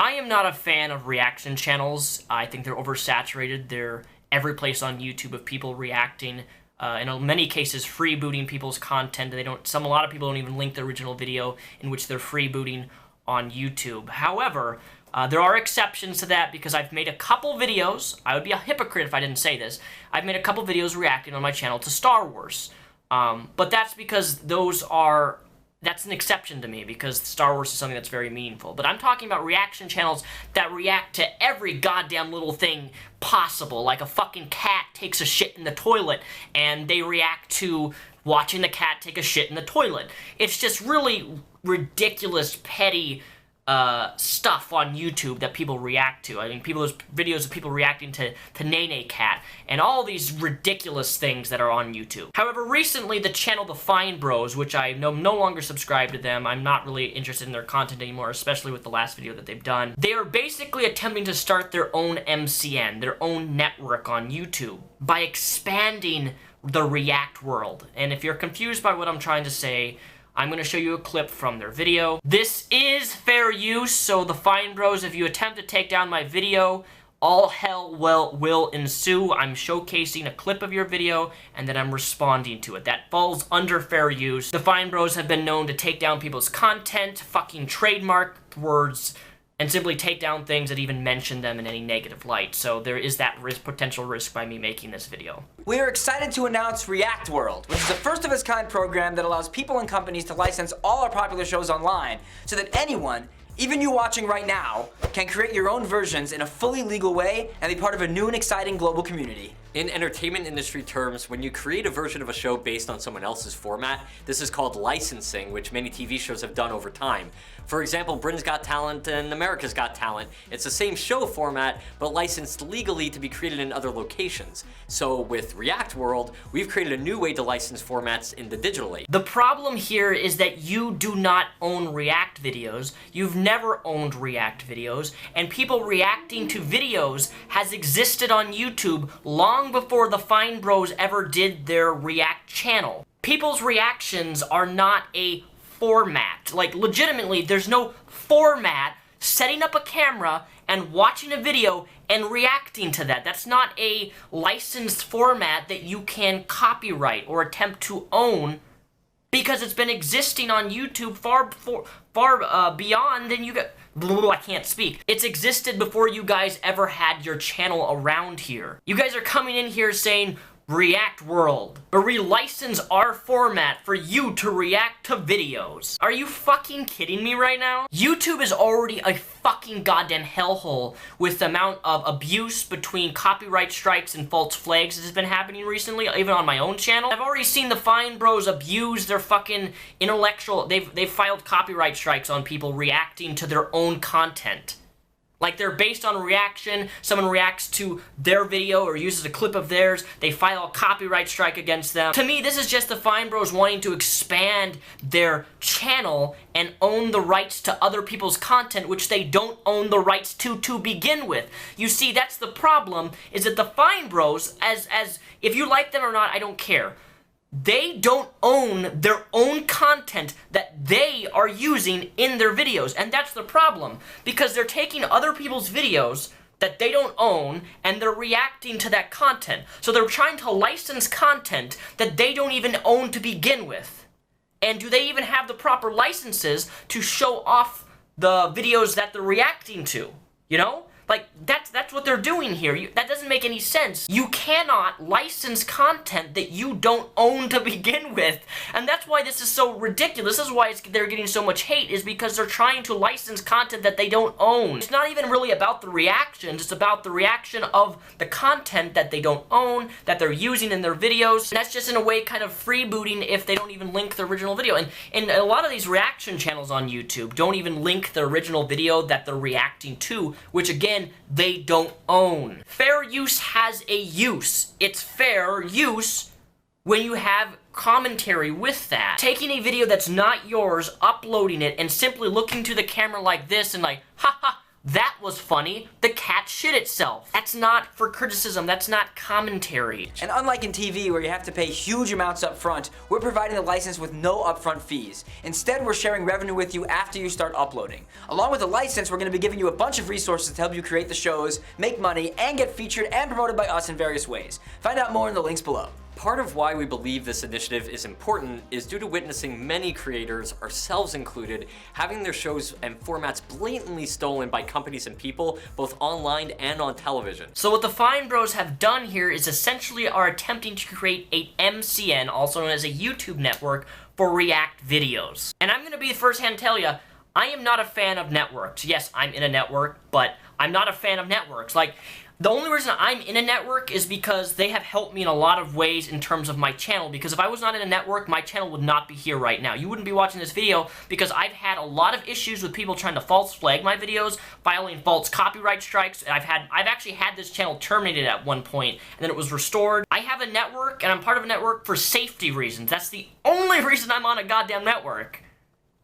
I am not a fan of reaction channels. I think they're oversaturated. They're every place on YouTube of people reacting. In many cases, freebooting people's content. A lot of people don't even link the original video in which they're freebooting on YouTube. However, there are exceptions to that because I've made a couple videos. I would be a hypocrite if I didn't say this. I've made a couple videos reacting on my channel to Star Wars. But that's because that's an exception to me because Star Wars is something that's very meaningful. But I'm talking about reaction channels that react to every goddamn little thing possible. Like a fucking cat takes a shit in the toilet and they react to watching the cat take a shit in the toilet. It's just really ridiculous, petty stuff on YouTube that people react to. I mean, there's videos of people reacting to Nene Cat and all these ridiculous things that are on YouTube. However, recently the channel The FineBros, which I no longer subscribe to them, I'm not really interested in their content anymore, especially with the last video that they've done. They are basically attempting to start their own MCN, their own network on YouTube, by expanding the React world. And if you're confused by what I'm trying to say, I'm going to show you a clip from their video. This is fair use, so the FineBros, if you attempt to take down my video, all hell will ensue. I'm showcasing a clip of your video, and then I'm responding to it. That falls under fair use. The FineBros have been known to take down people's content, fucking trademark words, and simply take down things that even mention them in any negative light. So there is that potential risk by me making this video. We are excited to announce React World, which is a first-of-its-kind program that allows people and companies to license all our popular shows online so that anyone, even you watching right now, can create your own versions in a fully legal way and be part of a new and exciting global community. In entertainment industry terms, when you create a version of a show based on someone else's format, this is called licensing, which many TV shows have done over time. For example, Britain's Got Talent and America's Got Talent. It's the same show format, but licensed legally to be created in other locations. So with React World, we've created a new way to license formats in the digital age. The problem here is that you do not own React videos. You've never owned React videos, and people reacting to videos has existed on YouTube long before the FineBros ever did their React channel. People's reactions are not a format. Like, legitimately, there's no format setting up a camera and watching a video and reacting to that. That's not a licensed format that you can copyright or attempt to own because it's been existing on YouTube far beyond than you got. I can't speak. It's existed before you guys ever had your channel around here. You guys are coming in here saying React World, but relicense our format for you to react to videos. Are you fucking kidding me right now? YouTube is already a fucking goddamn hellhole with the amount of abuse between copyright strikes and false flags that has been happening recently, even on my own channel. I've already seen the FineBros abuse their fucking intellectual, they've filed copyright strikes on people reacting to their own content. Like, they're based on a reaction, someone reacts to their video or uses a clip of theirs, they file a copyright strike against them. To me, this is just the FineBros wanting to expand their channel and own the rights to other people's content, which they don't own the rights to begin with. You see, that's the problem, is that the FineBros, as if you like them or not, I don't care. They don't own their own content that they are using in their videos, and that's the problem, because they're taking other people's videos that they don't own, and they're reacting to that content. So they're trying to license content that they don't even own to begin with. And do they even have the proper licenses to show off the videos that they're reacting to? You know? Like, that's what they're doing here. That doesn't make any sense. You cannot license content that you don't own to begin with. And that's why this is so ridiculous. This is why they're getting so much hate, is because they're trying to license content that they don't own. It's not even really about the reactions. It's about the reaction of the content that they don't own, that they're using in their videos. And that's just in a way kind of freebooting if they don't even link the original video. And a lot of these reaction channels on YouTube don't even link the original video that they're reacting to, which again, they don't own. Fair use has a use. It's fair use when you have commentary with that. Taking a video that's not yours, uploading it, and simply looking to the camera like this and like, ha ha, That was funny. The cat shit itself. That's not for criticism. That's not commentary. And unlike in TV where you have to pay huge amounts up front, we're providing the license with no upfront fees. Instead, we're sharing revenue with you after you start uploading. Along with the license, we're going to be giving you a bunch of resources to help you create the shows, make money, and get featured and promoted by us in various ways. Find out more in the links below. Part of why we believe this initiative is important is due to witnessing many creators, ourselves included, having their shows and formats blatantly stolen by companies and people, both online and on television. So what the FineBros have done here is essentially are attempting to create a MCN, also known as a YouTube network, for React videos. And I'm going to be the first hand to tell you, I am not a fan of networks. Yes, I'm in a network, but I'm not a fan of networks. Like, the only reason I'm in a network is because they have helped me in a lot of ways in terms of my channel, because if I was not in a network, my channel would not be here right now. You wouldn't be watching this video because I've had a lot of issues with people trying to false flag my videos, filing false copyright strikes. I've actually had this channel terminated at one point, and then it was restored. I have a network, and I'm part of a network for safety reasons. That's the only reason I'm on a goddamn network,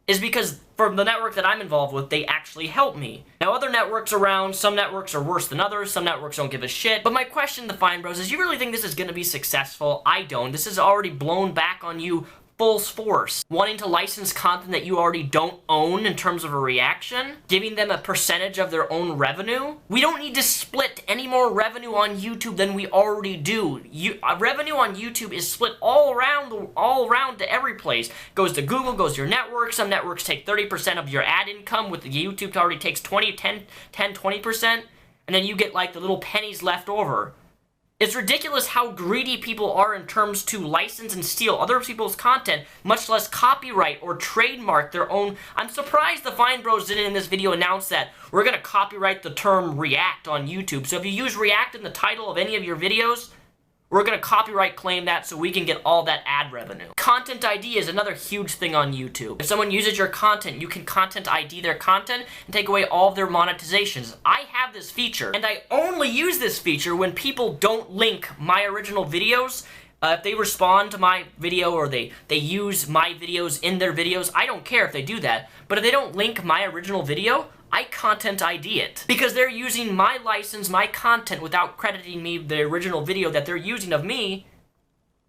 is because for the network that I'm involved with, they actually help me. Now, other networks around, some networks are worse than others, some networks don't give a shit. But my question to FineBros is, you really think this is gonna be successful? I don't. This is already blown back on you full force. Wanting to license content that you already don't own in terms of a reaction, giving them a percentage of their own revenue. We don't need to split any more revenue on YouTube than we already do. Revenue on YouTube is split all around to every place. Goes to Google, goes to your network. Some networks take 30% of your ad income, with the YouTube already takes 20%, and then you get like the little pennies left over. It's ridiculous how greedy people are in terms to license and steal other people's content, much less copyright or trademark their own. I'm surprised the FineBros didn't in this video announce that we're gonna copyright the term React on YouTube. So if you use React in the title of any of your videos, we're gonna copyright claim that so we can get all that ad revenue. Content ID is another huge thing on YouTube. If someone uses your content, you can content ID their content and take away all of their monetizations. I have this feature, and I only use this feature when people don't link my original videos. If they respond to my video or they use my videos in their videos, I don't care if they do that. But if they don't link my original video, I content ID it. Because they're using my license, my content, without crediting me the original video that they're using of me.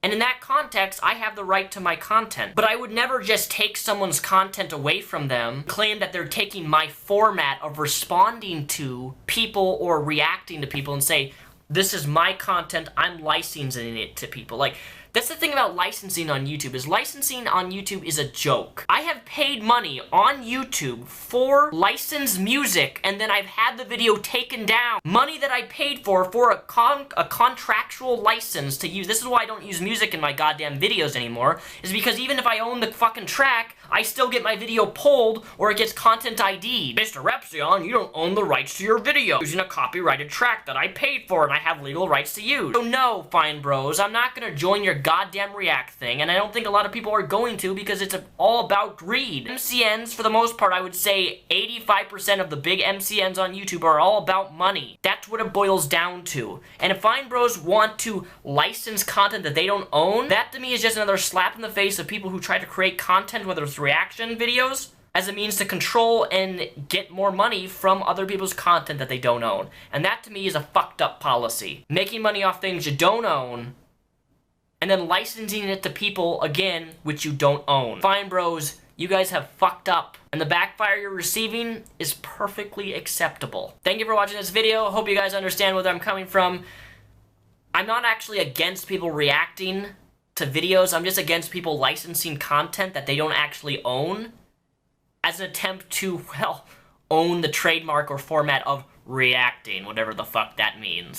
And in that context, I have the right to my content. But I would never just take someone's content away from them, claim that they're taking my format of responding to people or reacting to people and say, this is my content, I'm licensing it to people. Like, that's the thing about licensing on YouTube, is licensing on YouTube is a joke. I have paid money on YouTube for licensed music, and then I've had the video taken down. Money that I paid for a contractual license to use. This is why I don't use music in my goddamn videos anymore, is because even if I own the fucking track, I still get my video pulled or it gets content ID'd. Mr. Repzion, you don't own the rights to your video. Using a copyrighted track that I paid for and I have legal rights to use. So no, FineBros, I'm not gonna join your goddamn React thing, and I don't think a lot of people are going to because it's all about greed. MCNs, for the most part, I would say 85% of the big MCNs on YouTube are all about money. That's what it boils down to. And if FineBros want to license content that they don't own, that to me is just another slap in the face of people who try to create content, whether it's reaction videos, as a means to control and get more money from other people's content that they don't own. And that to me is a fucked up policy. Making money off things you don't own, and then licensing it to people, again, which you don't own. FineBros, you guys have fucked up, and the backfire you're receiving is perfectly acceptable. Thank you for watching this video. Hope you guys understand where I'm coming from. I'm not actually against people reacting to videos. I'm just against people licensing content that they don't actually own as an attempt to, well, own the trademark or format of reacting, whatever the fuck that means.